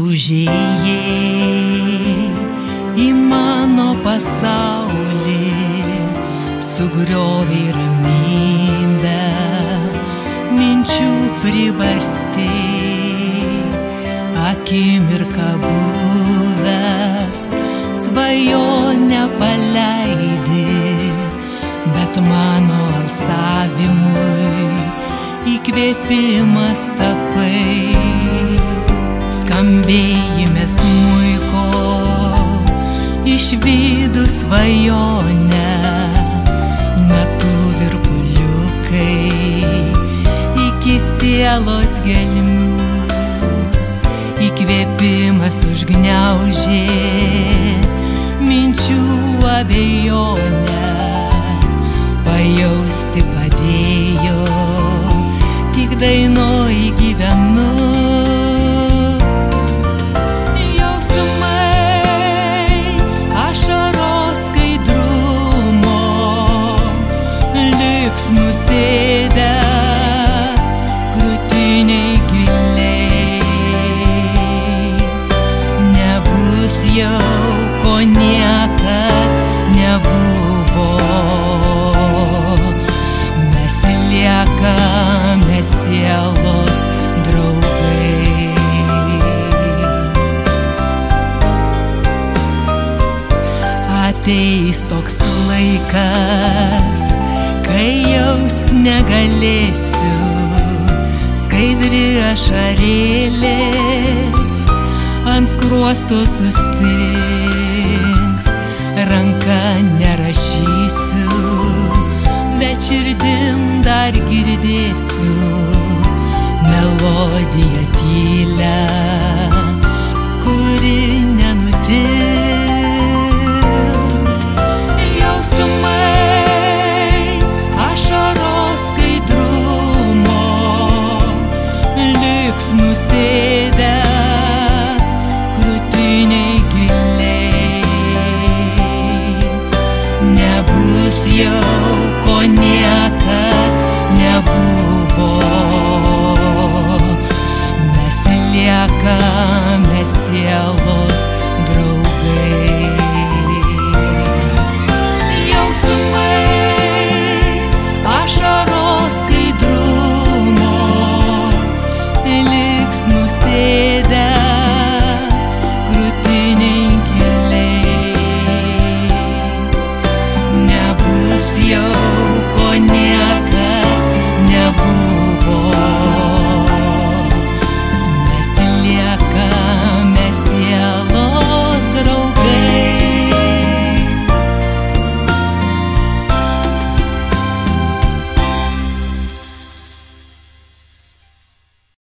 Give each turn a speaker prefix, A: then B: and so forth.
A: Užėjai į mano pasaulį, sugriovei ramybę, minčių pribarstei, akimirką buvęs, svajonę paleidi, bet mano alsavimui įkvėpimas tapai. Skambėjime smuiko, išvydu svajonę, natų virpuliukai iki sielos gelmių. Įkvėpimas užgniaužė minčių abejonę, pajausti padėjo, tik dainoj gyvenu. Nusėdę krūtiniai giliai, nebus jau ko niekad nebuvo, mes liekame sielos draugai. Ateis toks laikas, kai jaust negalėsiu, skaidri ašarėlė ant skruosto sustings, ranka nerašysiu, bet širdim dar girdėsiu melodiją tylią, kuri nenutils. Jausmai ašaros skaidrumo liks nusėdę krūtiniai giliai, nebus jau ko niekad nebuvo, mes liekame sielos draugai. Ašaros skaidrumo liks nusėdę krūtiniai giliai, nebus jau